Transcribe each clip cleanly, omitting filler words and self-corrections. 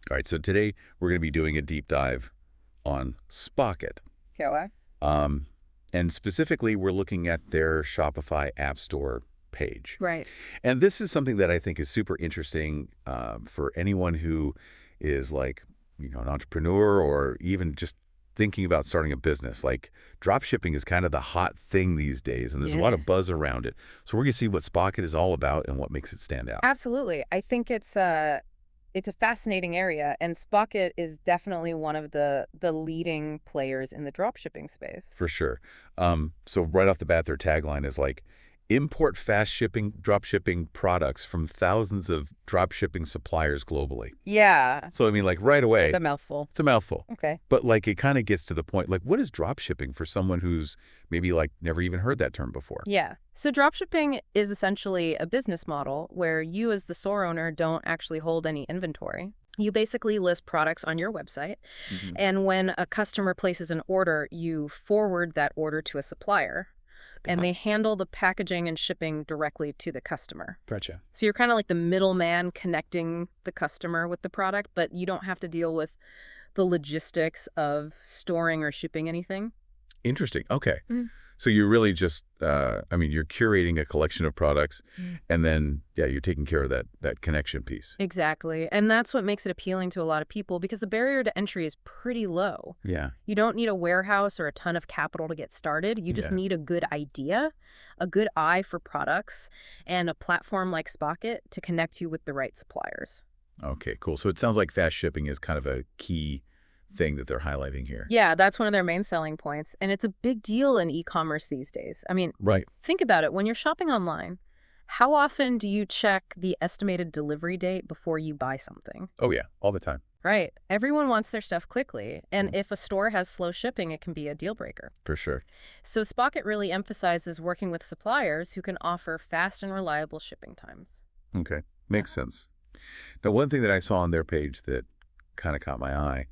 All right, so today we're going to be doing a deep dive on Spocket. Okay. Um, and specifically, we're looking at their Shopify App Store page. Right. And this is something that I think is super interesting for anyone who is like, an entrepreneur or even just thinking about starting a business. Like dropshipping is kind of the hot thing these days, and there's a lot Yeah. of buzz around it. So we're going to see what Spocket is all about and what makes it stand out. Absolutely. I think it's a fascinating area, and Spocket is definitely one of the leading players in the dropshipping space. For sure. So right off the bat, their tagline is like, import fast shipping, drop shipping products from thousands of drop shipping suppliers globally. Yeah. So, I mean, like right away, It's a mouthful. it's a mouthful. Okay. But like it kind of gets to the point, like what is drop shipping for someone who's maybe like never even heard that term before? Yeah. So dropshipping is essentially a business model where you as the store owner don't actually hold any inventory. You basically list products on your website, Hmm. and when a customer places an order, you forward that order to a supplier, and they handle the packaging and shipping directly to the customer. Gotcha. So you're kind of like the middleman connecting the customer with the product, but you don't have to deal with the logistics of storing or shipping anything. Interesting. Okay. Mm. So you're really just, you're curating a collection of products and then, yeah, you're taking care of that connection piece. Exactly. And that's what makes it appealing to a lot of people because the barrier to entry is pretty low. Yeah. You don't need a warehouse or a ton of capital to get started. You just Yeah. need a good idea, a good eye for products, and a platform like Spocket to connect you with the right suppliers. Okay, cool. So it sounds like fast shipping is kind of a key thing that they're highlighting here. Yeah, that's one of their main selling points. And it's a big deal in e-commerce these days. I mean, Right. think about it. When you're shopping online, how often do you check the estimated delivery date before you buy something? Oh, yeah, all the time. Right. Everyone wants their stuff quickly. And if a store has slow shipping, it can be a deal breaker. For sure. So Spocket really emphasizes working with suppliers who can offer fast and reliable shipping times. Okay, makes sense. Now, one thing that I saw on their page that kind of caught my eye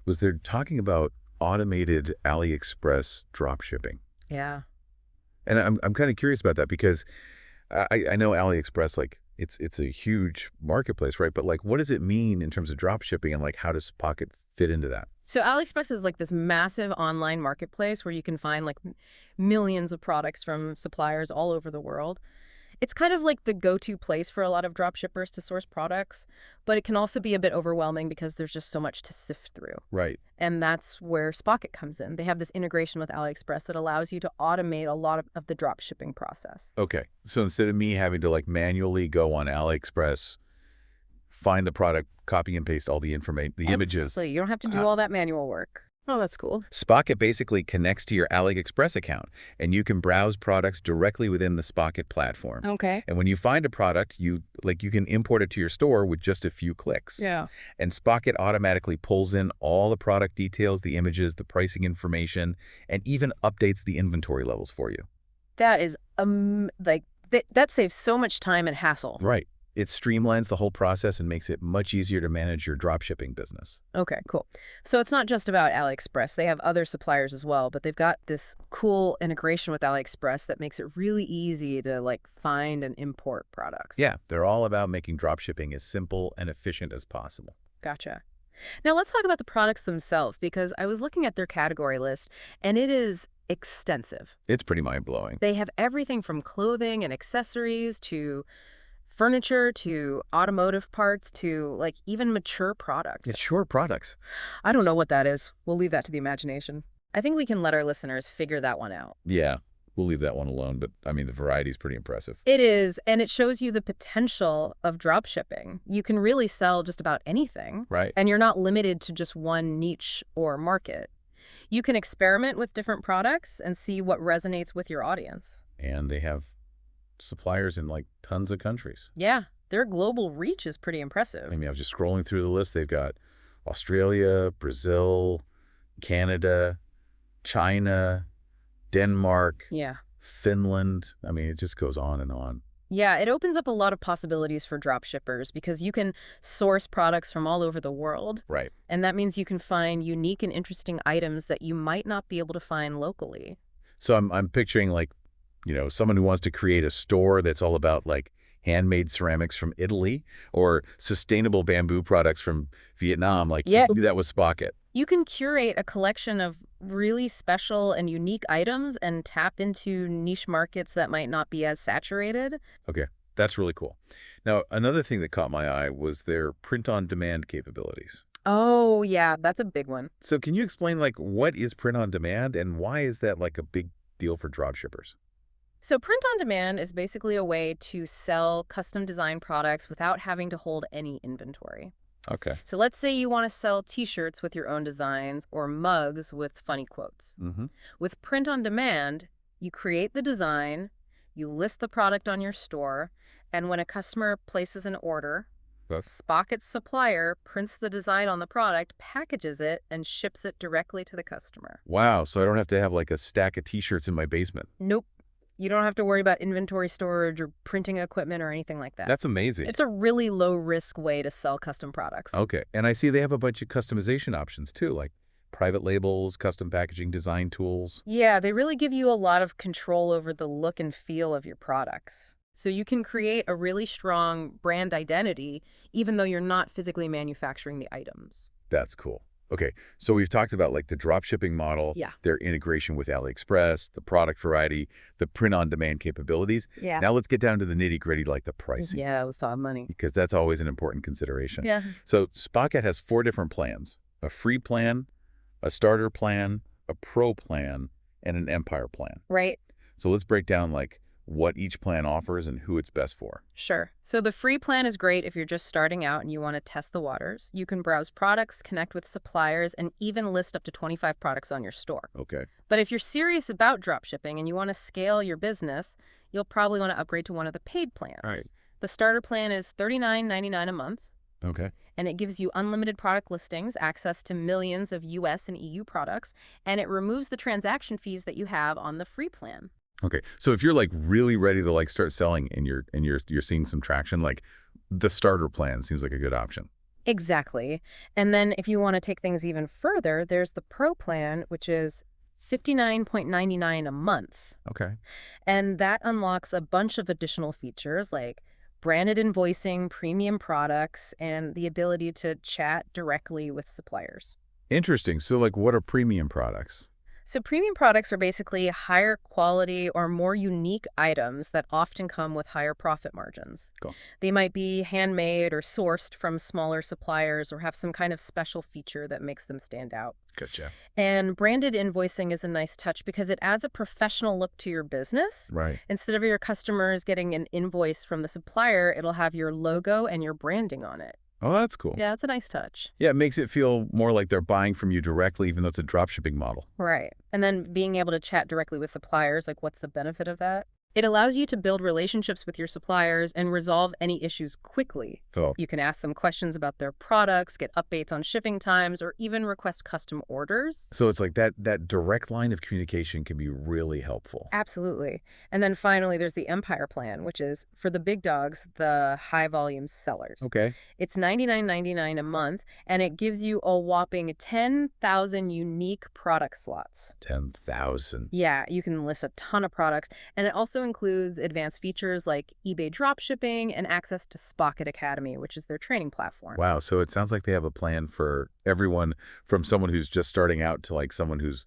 was they're talking about automated AliExpress drop shipping. Yeah. And I'm kind of curious about that because I know AliExpress, like, it's a huge marketplace, right? But, like, what does it mean in terms of drop shipping and, like, how does Pocket fit into that? So AliExpress is like this massive online marketplace where you can find like millions of products from suppliers all over the world. It's kind of like the go-to place for a lot of drop shippers to source products, but it can also be a bit overwhelming because there's just so much to sift through. Right. And that's where Spocket comes in. They have this integration with AliExpress that allows you to automate a lot of the drop shipping process. Okay. So instead of me having to, like, manually go on AliExpress, find the product, copy and paste all the information, the images, So you don't have to do all that manual work. Oh, that's cool. Spocket basically connects to your AliExpress account, and you can browse products directly within the Spocket platform. Okay. And when you find a product, you can import it to your store with just a few clicks. Yeah. And Spocket automatically pulls in all the product details, the images, the pricing information, and even updates the inventory levels for you. That is that saves so much time and hassle. Right. It streamlines the whole process and makes it much easier to manage your dropshipping business. Okay, cool. So it's not just about AliExpress. They have other suppliers as well, but they've got this cool integration with AliExpress that makes it really easy to like find and import products. Yeah, they're all about making dropshipping as simple and efficient as possible. Gotcha. Now let's talk about the products themselves because I was looking at their category list and it is extensive. It's pretty mind-blowing. They have everything from clothing and accessories to furniture to automotive parts to like even mature products. It's sure products. I don't know what that is. We'll leave that to the imagination. I think we can let our listeners figure that one out. Yeah, we'll leave that one alone, but I mean, the variety is pretty impressive. It is, and it shows you the potential of drop shipping. You can really sell just about anything, Right. and you're not limited to just one niche or market. You can experiment with different products and see what resonates with your audience. And they have suppliers in like tons of countries. Yeah, their global reach is pretty impressive. I mean, I was just scrolling through the list. They've got Australia, Brazil, Canada, China, Denmark, Yeah. Finland. I mean, it just goes on and on. Yeah, it opens up a lot of possibilities for drop shippers because you can source products from all over the world. Right. And that means you can find unique and interesting items that you might not be able to find locally. So I'm picturing like, someone who wants to create a store that's all about like handmade ceramics from Italy or sustainable bamboo products from Vietnam. Like, you Yeah. can do that with Spocket. You can curate a collection of really special and unique items and tap into niche markets that might not be as saturated. Okay, that's really cool. Now, another thing that caught my eye was their print-on-demand capabilities. Oh, yeah, that's a big one. So can you explain, like, what is print-on-demand and why is that, like, a big deal for dropshippers? So print on demand is basically a way to sell custom design products without having to hold any inventory. Okay. So let's say you want to sell t-shirts with your own designs or mugs with funny quotes. Mm-hmm. With print on demand, you create the design, you list the product on your store, and when a customer places an order, Spocket's supplier prints the design on the product, packages it, and ships it directly to the customer. Wow, so I don't have to have, like, a stack of T-shirts in my basement. Nope. You don't have to worry about inventory storage or printing equipment or anything like that. That's amazing. It's a really low-risk way to sell custom products. Okay, and I see they have a bunch of customization options, too, like private labels, custom packaging, design tools. Yeah, they really give you a lot of control over the look and feel of your products. So you can create a really strong brand identity even though you're not physically manufacturing the items. That's cool. Okay, so we've talked about, like, the drop shipping model, Yeah. their integration with AliExpress, the product variety, the print-on-demand capabilities. Yeah. Now let's get down to the nitty-gritty, like the pricing, Yeah, let's talk money. because that's always an important consideration. Yeah. So Spocket has 4 different plans: a free plan, a starter plan, a pro plan, and an empire plan. Right. So let's break down, like, what each plan offers and who it's best for. Sure. So the free plan is great if you're just starting out and you want to test the waters. You can browse products, connect with suppliers, and even list up to 25 products on your store. Okay. But if you're serious about dropshipping and you want to scale your business, you'll probably want to upgrade to one of the paid plans. Right. The starter plan is $39.99 a month, Okay. and it gives you unlimited product listings, access to millions of US and EU products, and it removes the transaction fees that you have on the free plan. Okay. So if you're, like, really ready to, like, start selling and you're seeing some traction, like, the starter plan seems like a good option. Exactly. And then if you want to take things even further, there's the pro plan, which is $59.99 a month. Okay. And that unlocks a bunch of additional features like branded invoicing, premium products, and the ability to chat directly with suppliers. Interesting. So, like, what are premium products? So premium products are basically higher quality or more unique items that often come with higher profit margins. Cool. They might be handmade or sourced from smaller suppliers or have some kind of special feature that makes them stand out. Gotcha. And branded invoicing is a nice touch because it adds a professional look to your business. Right. Instead of your customers getting an invoice from the supplier, it'll have your logo and your branding on it. Oh, that's cool. Yeah, it's a nice touch. Yeah, it makes it feel more like they're buying from you directly, even though it's a drop shipping model. Right. And then being able to chat directly with suppliers, like what's the benefit of that? It allows you to build relationships with your suppliers and resolve any issues quickly. Oh, You can ask them questions about their products, get updates on shipping times, or even request custom orders. so it's like that direct line of communication can be really helpful. Absolutely. And then finally, there's the Empire plan, which is for the big dogs, the high volume sellers. Okay. It's $99.99 a month, and it gives you a whopping 10,000 unique product slots. 10,000. Yeah, you can list a ton of products, and it also includes advanced features like eBay dropshipping and access to Spocket Academy, which is their training platform. Wow. So it sounds like they have a plan for everyone, from someone who's just starting out to, like, someone who's,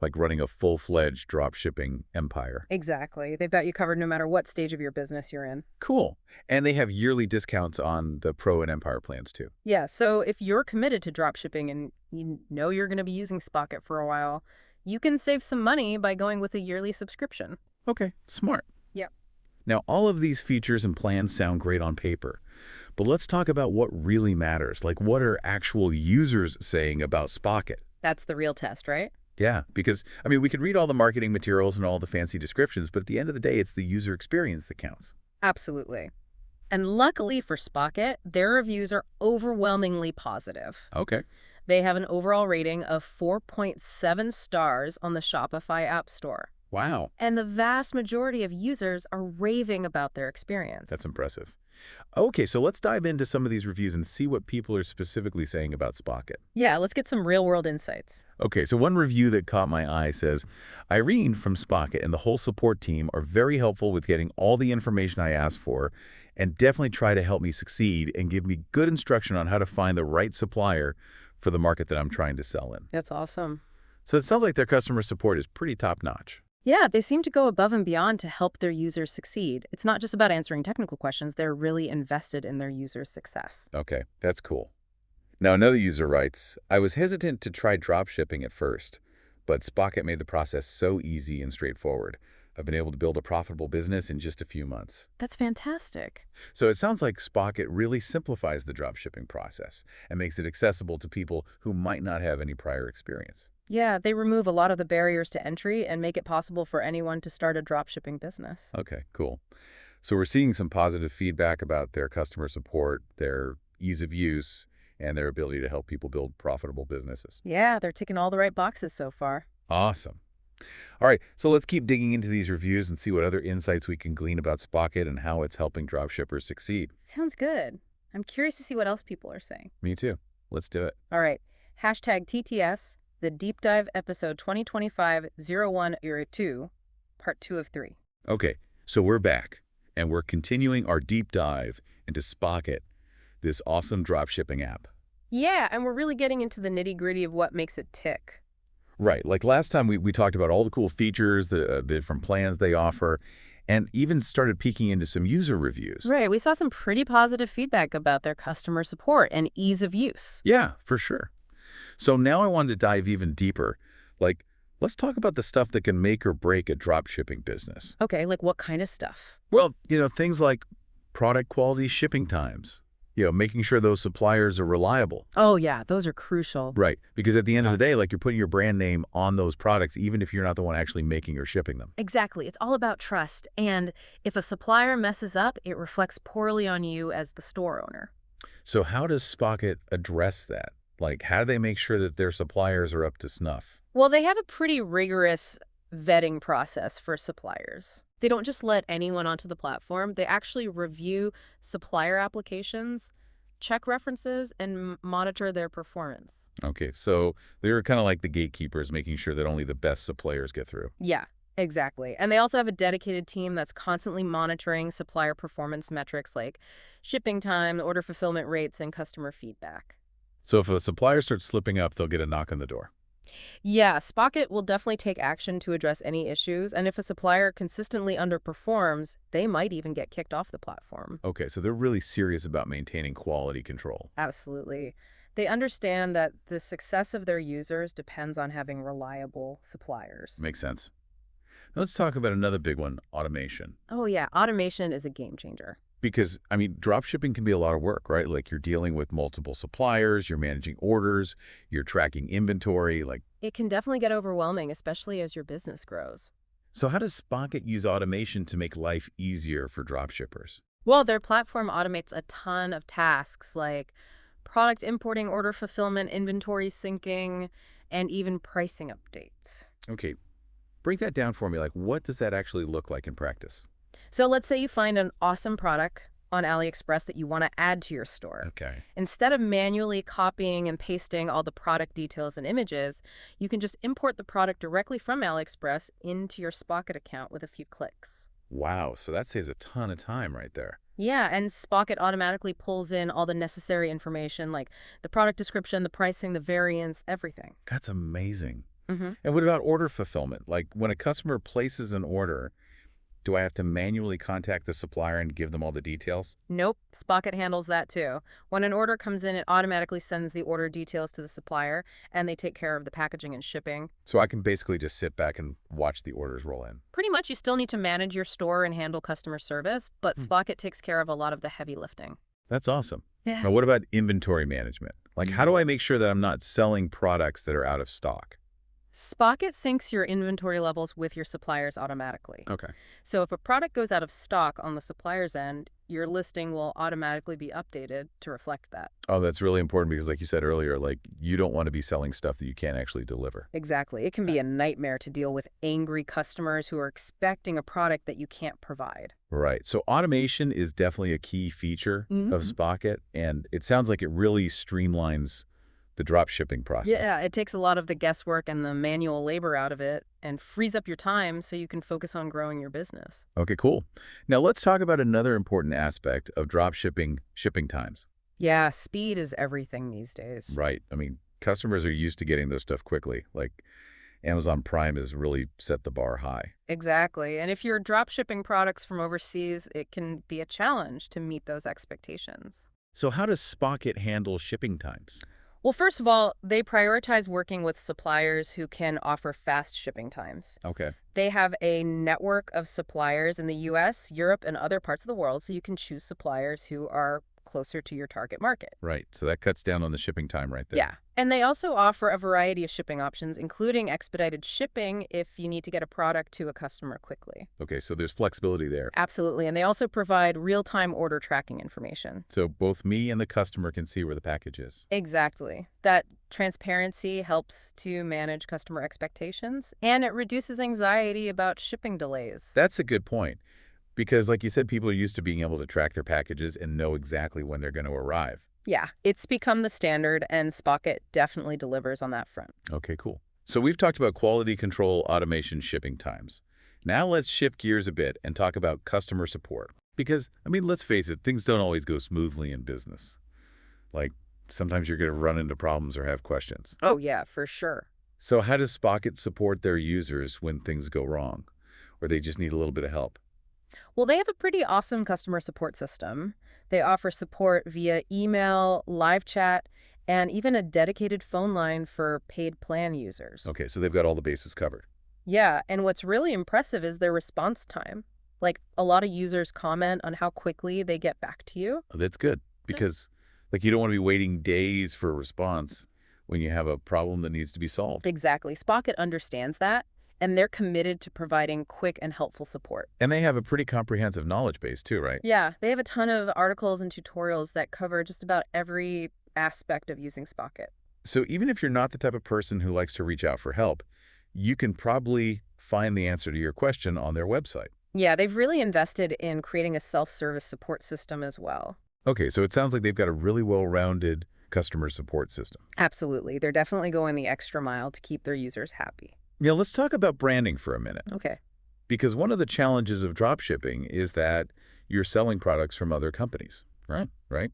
like, running a full-fledged drop shipping empire. Exactly. They've got you covered no matter what stage of your business you're in. Cool. And they have yearly discounts on the Pro and Empire plans, too. Yeah, so if you're committed to dropshipping and you know you're going to be using Spocket for a while, you can save some money by going with a yearly subscription. Okay. Smart. Yep. Now, all of these features and plans sound great on paper, but let's talk about what really matters. Like, what are actual users saying about Spocket? That's the real test, right? Yeah, because, I mean, we could read all the marketing materials and all the fancy descriptions, but at the end of the day, it's the user experience that counts. Absolutely. And luckily for Spocket, their reviews are overwhelmingly positive. Okay. They have an overall rating of 4.7 stars on the Shopify App Store. Wow. And the vast majority of users are raving about their experience. That's impressive. Okay, so let's dive into some of these reviews and see what people are specifically saying about Spocket. Yeah, let's get some real-world insights. Okay, so one review that caught my eye says, Irene from Spocket and the whole support team are very helpful with getting all the information I asked for and definitely try to help me succeed and give me good instruction on how to find the right supplier for the market that I'm trying to sell in. That's awesome. So it sounds like their customer support is pretty top-notch. Yeah, they seem to go above and beyond to help their users succeed. It's not just about answering technical questions. They're really invested in their users' success. Okay, that's cool. Now, another user writes, I was hesitant to try dropshipping at first, but Spocket made the process so easy and straightforward. I've been able to build a profitable business in just a few months. That's fantastic. So it sounds like Spocket really simplifies the dropshipping process and makes it accessible to people who might not have any prior experience. Yeah, they remove a lot of the barriers to entry and make it possible for anyone to start a dropshipping business. Okay, cool. So we're seeing some positive feedback about their customer support, their ease of use, and their ability to help people build profitable businesses. Yeah, they're ticking all the right boxes so far. Awesome. All right, so let's keep digging into these reviews and see what other insights we can glean about Spocket and how it's helping dropshippers succeed. Sounds good. I'm curious to see what else people are saying. Me too. Let's do it. All right. Hashtag TTS, the Deep Dive episode 2025-01-02, part 2 of 3. Okay, so we're back, and we're continuing our deep dive into Spocket, this awesome dropshipping app. Yeah, and we're really getting into the nitty-gritty of what makes it tick. Right, like last time we talked about all the cool features, the different plans they offer, and even started peeking into some user reviews. Right, we saw some pretty positive feedback about their customer support and ease of use. Yeah, for sure. So now I wanted to dive even deeper. Like, let's talk about the stuff that can make or break a dropshipping business. Okay, like what kind of stuff? Well, things like product quality, shipping times, making sure those suppliers are reliable. Oh, yeah, those are crucial. Right, because at the end of the day, like you're putting your brand name on those products, even if you're not the one actually making or shipping them. Exactly. It's all about trust. And if a supplier messes up, it reflects poorly on you as the store owner. So how does Spocket address that? Like, how do they make sure that their suppliers are up to snuff? Well, they have a pretty rigorous vetting process for suppliers. They don't just let anyone onto the platform. They actually review supplier applications, check references, and monitor their performance. Okay, so they're kind of like the gatekeepers, making sure that only the best suppliers get through. Yeah, exactly. And they also have a dedicated team that's constantly monitoring supplier performance metrics like shipping time, order fulfillment rates, and customer feedback. So if a supplier starts slipping up, they'll get a knock on the door. Yeah, Spocket will definitely take action to address any issues, and if a supplier consistently underperforms, they might even get kicked off the platform. Okay, so they're really serious about maintaining quality control. Absolutely. They understand that the success of their users depends on having reliable suppliers. Makes sense. Now let's talk about another big one, automation. Oh yeah, automation is a game changer. Because, dropshipping can be a lot of work, right? Like you're dealing with multiple suppliers, you're managing orders, you're tracking inventory, It can definitely get overwhelming, especially as your business grows. So how does Spocket use automation to make life easier for dropshippers? Well, their platform automates a ton of tasks like product importing, order fulfillment, inventory syncing, and even pricing updates. Okay, break that down for me. Like, what does that actually look like in practice? So let's say you find an awesome product on AliExpress that you want to add to your store. Okay. Instead of manually copying and pasting all the product details and images, you can just import the product directly from AliExpress into your Spocket account with a few clicks. Wow, so that saves a ton of time right there. Yeah, and Spocket automatically pulls in all the necessary information like the product description, the pricing, the variants, everything. That's amazing. Mm-hmm. And what about order fulfillment? Like when a customer places an order, do I have to manually contact the supplier and give them all the details? Nope, Spocket handles that too. When an order comes in, it automatically sends the order details to the supplier, and they take care of the packaging and shipping. So I can basically just sit back and watch the orders roll in. Pretty much, you still need to manage your store and handle customer service, but Spocket takes care of a lot of the heavy lifting. That's awesome. Yeah. Now, what about inventory management? Like, how do I make sure that I'm not selling products that are out of stock? Spocket syncs your inventory levels with your suppliers automatically. Okay. So if a product goes out of stock on the supplier's end, your listing will automatically be updated to reflect that. Oh, that's really important because like you said earlier, like you don't want to be selling stuff that you can't actually deliver. Exactly. It can be a nightmare to deal with angry customers who are expecting a product that you can't provide. Right. So automation is definitely a key feature of Mhm. Spocket, and it sounds like it really streamlines the drop shipping process. Yeah, it takes a lot of the guesswork and the manual labor out of it and frees up your time so you can focus on growing your business. Okay, cool. Now let's talk about another important aspect of drop shipping times. Yeah, speed is everything these days. Right. I mean, customers are used to getting their stuff quickly. Like Amazon Prime has really set the bar high. Exactly. And if you're drop shipping products from overseas, it can be a challenge to meet those expectations. So how does Spocket handle shipping times? Well, first of all, they prioritize working with suppliers who can offer fast shipping times. Okay. They have a network of suppliers in the US, Europe, and other parts of the world, so you can choose suppliers who are closer to your target market. Right. So that cuts down on the shipping time right there. Yeah. And they also offer a variety of shipping options, including expedited shipping if you need to get a product to a customer quickly. Okay, so there's flexibility there. Absolutely. And they also provide real-time order tracking information. So both me and the customer can see where the package is. Exactly. That transparency helps to manage customer expectations, and it reduces anxiety about shipping delays. That's a good point. Because like you said, people are used to being able to track their packages and know exactly when they're going to arrive. Yeah, it's become the standard, and Spocket definitely delivers on that front. Okay, cool. So we've talked about quality control, automation, shipping times. Now let's shift gears a bit and talk about customer support. Because, I mean, let's face it, things don't always go smoothly in business. Like, sometimes you're going to run into problems or have questions. Oh, yeah, for sure. So how does Spocket support their users when things go wrong? Or they just need a little bit of help? Well, they have a pretty awesome customer support system. They offer support via email, live chat, and even a dedicated phone line for paid plan users. Okay, so they've got all the bases covered. Yeah, and what's really impressive is their response time. Like, a lot of users comment on how quickly they get back to you. Oh, that's good because, like, you don't want to be waiting days for a response when you have a problem that needs to be solved. Exactly. Spocket understands that, and they're committed to providing quick and helpful support. And they have a pretty comprehensive knowledge base too, right? Yeah, they have a ton of articles and tutorials that cover just about every aspect of using Spocket. So even if you're not the type of person who likes to reach out for help, you can probably find the answer to your question on their website. Yeah, they've really invested in creating a self-service support system as well. Okay, so it sounds like they've got a really well-rounded customer support system. Absolutely. They're definitely going the extra mile to keep their users happy. Yeah, let's talk about branding for a minute. Okay. Because one of the challenges of dropshipping is that you're selling products from other companies, right? Right?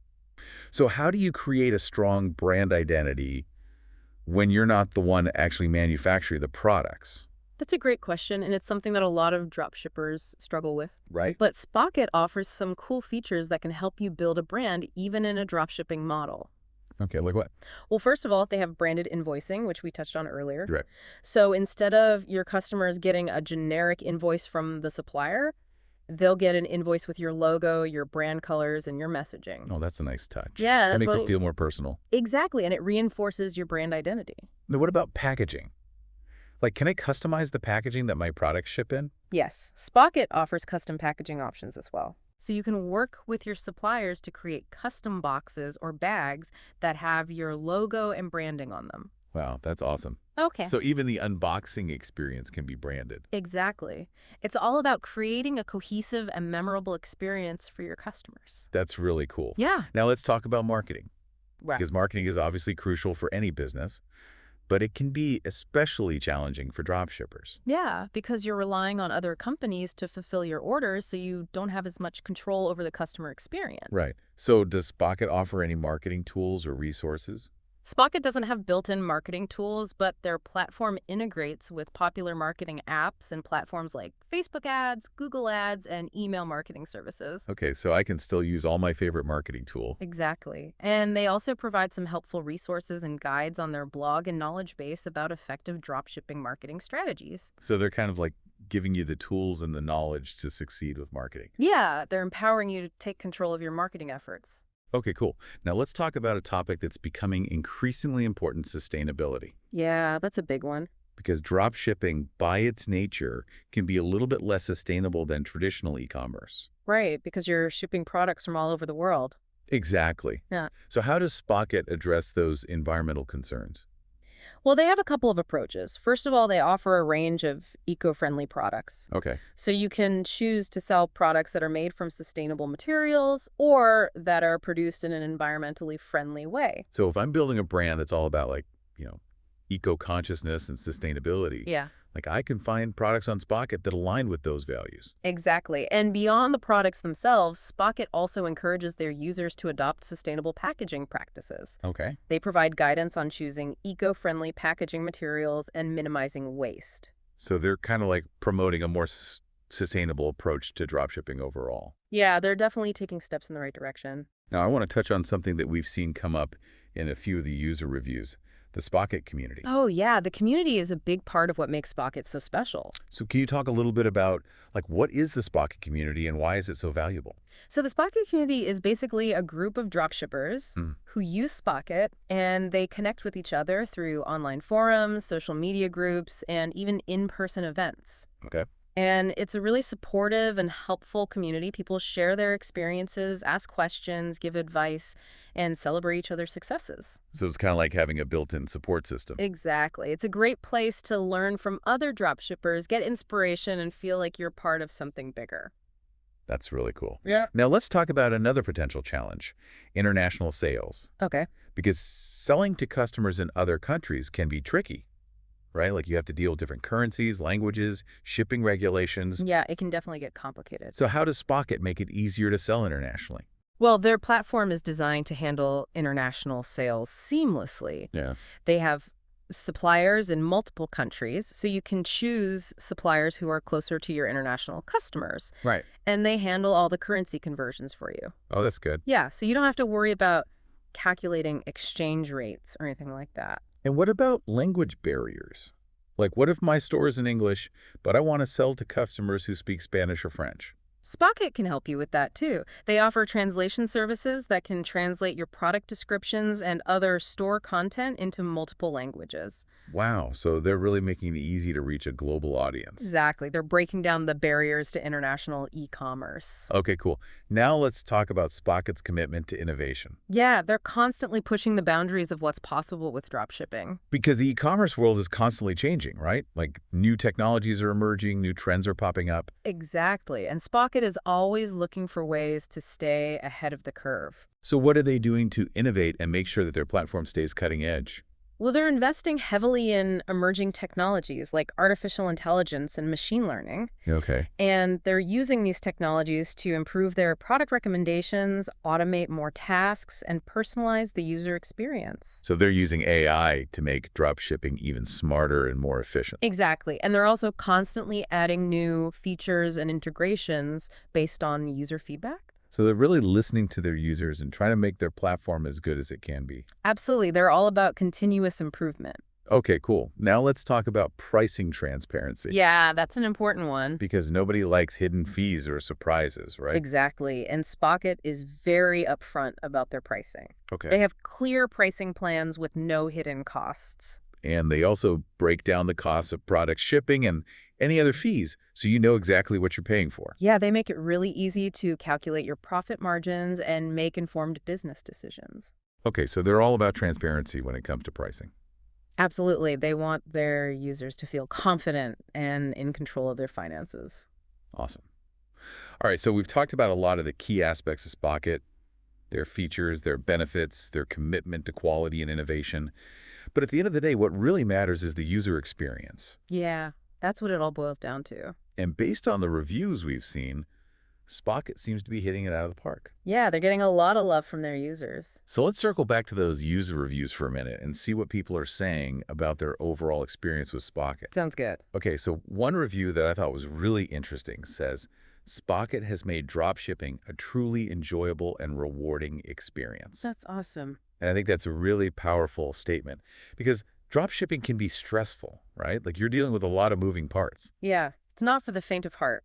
So how do you create a strong brand identity when you're not the one actually manufacturing the products, That's a great question, and it's something that a lot of dropshippers struggle with. right? But Spocket offers some cool features that can help you build a brand even in a dropshipping model. Okay, like what? Well, first of all, they have branded invoicing, which we touched on earlier. Right. So instead of your customers getting a generic invoice from the supplier, they'll get an invoice with your logo, your brand colors, and your messaging. Oh, that's a nice touch. Yeah, That that's makes what it feel more personal. exactly, and it reinforces your brand identity. Now, what about packaging? Like, can I customize the packaging that my products ship in? Yes, Spocket offers custom packaging options as well. So you can work with your suppliers to create custom boxes or bags that have your logo and branding on them. Wow, that's awesome. Okay. So even the unboxing experience can be branded. Exactly. It's all about creating a cohesive and memorable experience for your customers. That's really cool. Yeah. Now let's talk about marketing, Right. because marketing is obviously crucial for any business, but it can be especially challenging for dropshippers. Yeah, because you're relying on other companies to fulfill your orders, so you don't have as much control over the customer experience. Right. So does Spocket offer any marketing tools or resources? Spocket doesn't have built-in marketing tools, but their platform integrates with popular marketing apps and platforms like Facebook ads, Google ads, and email marketing services. Okay, so I can still use all my favorite marketing tool. Exactly. And they also provide some helpful resources and guides on their blog and knowledge base about effective dropshipping marketing strategies. So they're kind of like giving you the tools and the knowledge to succeed with marketing. Yeah, they're empowering you to take control of your marketing efforts. Okay, cool. Now let's talk about a topic that's becoming increasingly important, sustainability. Yeah, that's a big one. Because drop shipping, by its nature, can be a little bit less sustainable than traditional e-commerce. Right, because you're shipping products from all over the world. Exactly. Yeah. So how does Spocket address those environmental concerns? Well, they have a couple of approaches. First of all, they offer a range of eco-friendly products. Okay. So you can choose to sell products that are made from sustainable materials or that are produced in an environmentally friendly way. So if I'm building a brand that's all about like, you know, eco-consciousness and sustainability, Yeah. like I can find products on Spocket that align with those values. Exactly. And beyond the products themselves, Spocket also encourages their users to adopt sustainable packaging practices. Okay. They provide guidance on choosing eco-friendly packaging materials and minimizing waste. So they're kind of like promoting a more sustainable approach to dropshipping overall. Yeah, they're definitely taking steps in the right direction. Now, I want to touch on something that we've seen come up in a few of the user reviews, the Spocket community. Oh, yeah, the community is a big part of what makes Spocket so special. So can you talk a little bit about, like, what is the Spocket community and why is it so valuable? So the Spocket community is basically a group of dropshippers Hmm. who use Spocket, and they connect with each other through online forums, social media groups, and even in-person events. Okay. And it's a really supportive and helpful community. People share their experiences, ask questions, give advice, and celebrate each other's successes. So it's kind of like having a built-in support system. Exactly. It's a great place to learn from other dropshippers, get inspiration, and feel like you're part of something bigger. That's really cool. Yeah. Now let's talk about another potential challenge, international sales. Okay. Because selling to customers in other countries can be tricky, right? Like you have to deal with different currencies, languages, shipping regulations. Yeah, it can definitely get complicated. So how does Spocket make it easier to sell internationally? Well, their platform is designed to handle international sales seamlessly. Yeah. They have suppliers in multiple countries, so you can choose suppliers who are closer to your international customers. Right. And they handle all the currency conversions for you. Oh, that's good. Yeah, so you don't have to worry about calculating exchange rates or anything like that. And what about language barriers? Like what if my store is in English, but I want to sell to customers who speak Spanish or French? Spocket can help you with that, too. They offer translation services that can translate your product descriptions and other store content into multiple languages. Wow, so they're really making it easy to reach a global audience. Exactly. They're breaking down the barriers to international e-commerce. Okay, cool. Now let's talk about Spocket's commitment to innovation. Yeah, they're constantly pushing the boundaries of what's possible with dropshipping. Because the e-commerce world is constantly changing, right? Like new technologies are emerging, new trends are popping up. Exactly. And Spocket is always looking for ways to stay ahead of the curve. So what are they doing to innovate and make sure that their platform stays cutting edge? Well, they're investing heavily in emerging technologies like artificial intelligence and machine learning. Okay. And they're using these technologies to improve their product recommendations, automate more tasks, and personalize the user experience. So they're using AI to make drop shipping even smarter and more efficient. Exactly. And they're also constantly adding new features and integrations based on user feedback. So they're really listening to their users and trying to make their platform as good as it can be. Absolutely. They're all about continuous improvement. Okay, cool. Now let's talk about pricing transparency. Yeah, that's an important one. Because nobody likes hidden fees or surprises, right? Exactly. And Spocket is very upfront about their pricing. Okay. They have clear pricing plans with no hidden costs. And they also break down the costs of product shipping and any other fees, so you know exactly what you're paying for. Yeah, they make it really easy to calculate your profit margins and make informed business decisions. Okay, so they're all about transparency when it comes to pricing. Absolutely. They want their users to feel confident and in control of their finances. Awesome. All right, so we've talked about a lot of the key aspects of Spocket, their features, their benefits, their commitment to quality and innovation. But at the end of the day, what really matters is the user experience. Yeah, that's what it all boils down to. And based on the reviews we've seen, Spocket seems to be hitting it out of the park. Yeah, they're getting a lot of love from their users. So let's circle back to those user reviews for a minute and see what people are saying about their overall experience with Spocket. Sounds good. Okay, so one review that I thought was really interesting says, Spocket has made dropshipping a truly enjoyable and rewarding experience. That's awesome. And I think that's a really powerful statement because dropshipping can be stressful, right? Like you're dealing with a lot of moving parts. Yeah, it's not for the faint of heart.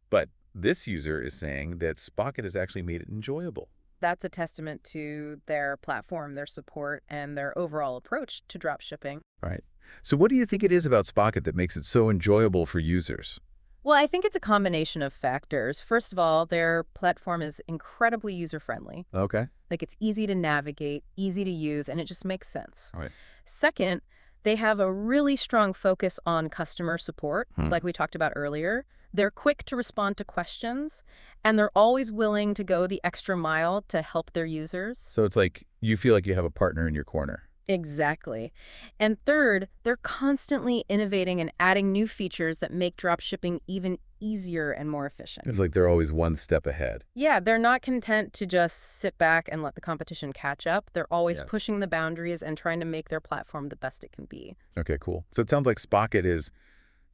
But this user is saying that Spocket has actually made it enjoyable. That's a testament to their platform, their support, and their overall approach to dropshipping. Right. So what do you think it is about Spocket that makes it so enjoyable for users? Well, I think it's a combination of factors. First of all, their platform is incredibly user-friendly. Okay. Like it's easy to navigate, easy to use, and it just makes sense. All right. Second, they have a really strong focus on customer support, Hmm. like we talked about earlier. They're quick to respond to questions, and they're always willing to go the extra mile to help their users. So it's like you feel like you have a partner in your corner. Exactly. And third, they're constantly innovating and adding new features that make dropshipping even easier and more efficient. It's like they're always one step ahead. Yeah, they're not content to just sit back and let the competition catch up. They're always Yeah. pushing the boundaries and trying to make their platform the best it can be. Okay, cool. So it sounds like Spocket is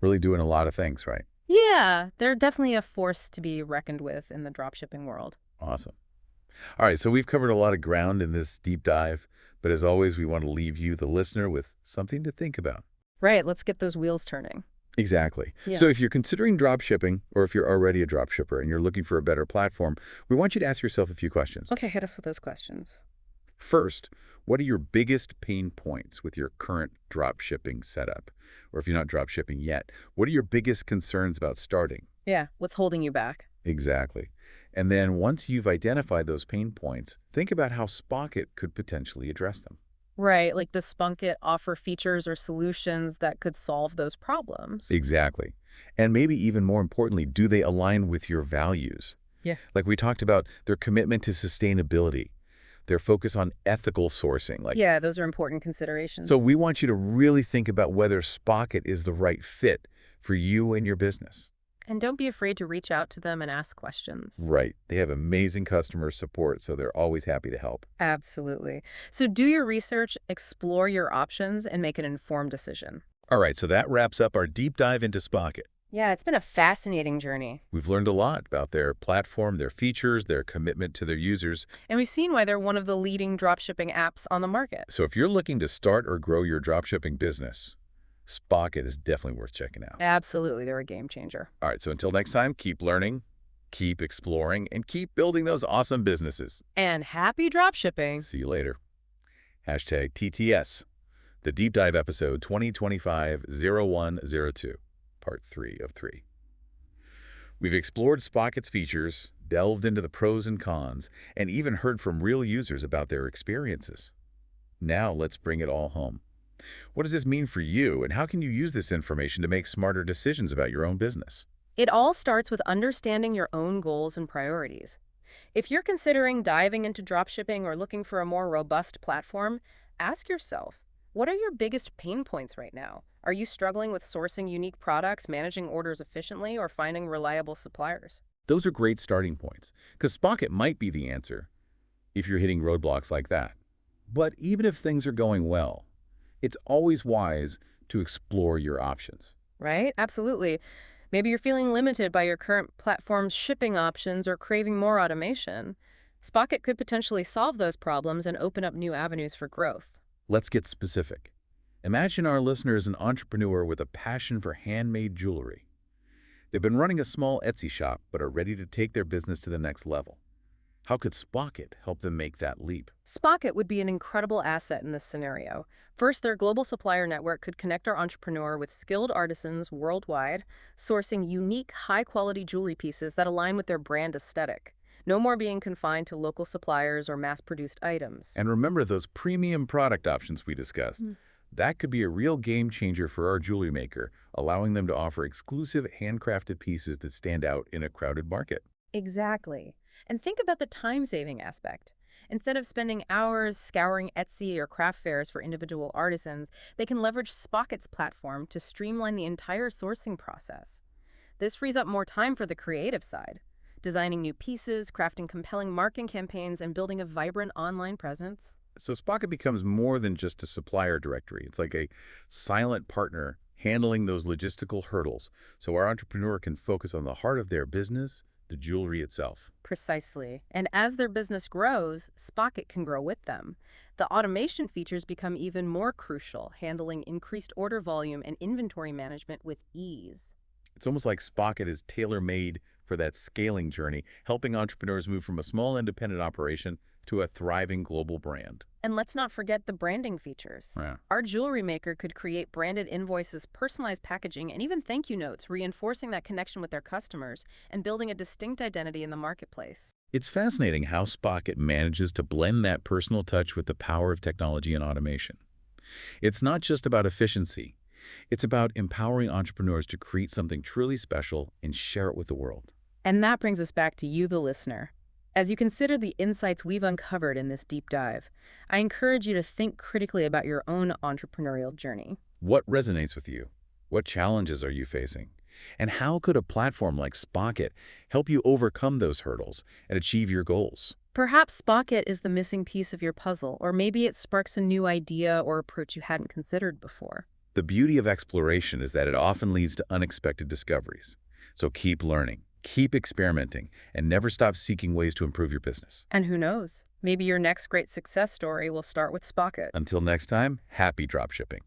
really doing a lot of things, right? Yeah, they're definitely a force to be reckoned with in the dropshipping world. Awesome. All right, so we've covered a lot of ground in this deep dive, but as always, we want to leave you, the listener, with something to think about. Right, let's get those wheels turning. Exactly. Yeah. So if you're considering drop shipping, or if you're already a drop shipper and you're looking for a better platform, we want you to ask yourself a few questions. Okay, hit us with those questions. First, what are your biggest pain points with your current drop shipping setup? Or if you're not drop shipping yet, what are your biggest concerns about starting? Yeah, what's holding you back? Exactly. And then once you've identified those pain points, think about how Spocket could potentially address them. Right, like does Spunkit offer features or solutions that could solve those problems? Exactly. And maybe even more importantly, do they align with your values? Yeah. Like we talked about, their commitment to sustainability, their focus on ethical sourcing. Yeah, those are important considerations. So we want you to really think about whether Spocket is the right fit for you and your business. And don't be afraid to reach out to them and ask questions. Right. They have amazing customer support, so they're always happy to help. Absolutely. So do your research, explore your options, and make an informed decision. All right, so that wraps up our deep dive into Spocket. Yeah, it's been a fascinating journey. We've learned a lot about their platform, their features, their commitment to their users. And we've seen why they're one of the leading dropshipping apps on the market. So if you're looking to start or grow your dropshipping business, Spocket is definitely worth checking out. Absolutely, they're a game changer. All right, so until next time, keep learning, keep exploring, and keep building those awesome businesses. And happy dropshipping. See you later. Hashtag TTS, the Deep Dive episode 2025-0102, part 3 of 3. We've explored Spocket's features, delved into the pros and cons, and even heard from real users about their experiences. Now let's bring it all home. What does this mean for you, and how can you use this information to make smarter decisions about your own business? It all starts with understanding your own goals and priorities. If you're considering diving into dropshipping or looking for a more robust platform, ask yourself, what are your biggest pain points right now? Are you struggling with sourcing unique products, managing orders efficiently, or finding reliable suppliers? Those are great starting points, because Spocket might be the answer if you're hitting roadblocks like that. But even if things are going well, it's always wise to explore your options. Right? Absolutely. Maybe you're feeling limited by your current platform's shipping options or craving more automation. Spocket could potentially solve those problems and open up new avenues for growth. Let's get specific. Imagine our listener is an entrepreneur with a passion for handmade jewelry. They've been running a small Etsy shop but are ready to take their business to the next level. How could Spocket help them make that leap? Spocket would be an incredible asset in this scenario. First, their global supplier network could connect our entrepreneur with skilled artisans worldwide, sourcing unique, high-quality jewelry pieces that align with their brand aesthetic. No more being confined to local suppliers or mass-produced items. And remember those premium product options we discussed. That could be a real game changer for our jewelry maker, allowing them to offer exclusive handcrafted pieces that stand out in a crowded market. Exactly. And think about the time-saving aspect. Instead of spending hours scouring Etsy or craft fairs for individual artisans, they can leverage Spocket's platform to streamline the entire sourcing process. This frees up more time for the creative side, designing new pieces, crafting compelling marketing campaigns, and building a vibrant online presence. So Spocket becomes more than just a supplier directory. It's like a silent partner handling those logistical hurdles so our entrepreneur can focus on the heart of their business, the jewelry itself. Precisely. And as their business grows, Spocket can grow with them. The automation features become even more crucial, handling increased order volume and inventory management with ease. It's almost like Spocket is tailor-made for that scaling journey, helping entrepreneurs move from a small independent operation to a thriving global brand. And let's not forget the branding features. Yeah. Our jewelry maker could create branded invoices, personalized packaging, and even thank you notes, reinforcing that connection with their customers and building a distinct identity in the marketplace. It's fascinating how Spocket manages to blend that personal touch with the power of technology and automation. It's not just about efficiency. It's about empowering entrepreneurs to create something truly special and share it with the world. And that brings us back to you, the listener. As you consider the insights we've uncovered in this deep dive, I encourage you to think critically about your own entrepreneurial journey. What resonates with you? What challenges are you facing? And how could a platform like Spocket help you overcome those hurdles and achieve your goals? Perhaps Spocket is the missing piece of your puzzle, or maybe it sparks a new idea or approach you hadn't considered before. The beauty of exploration is that it often leads to unexpected discoveries. So keep learning, keep experimenting, and never stop seeking ways to improve your business. And who knows, maybe your next great success story will start with Spocket. Until next time, happy dropshipping.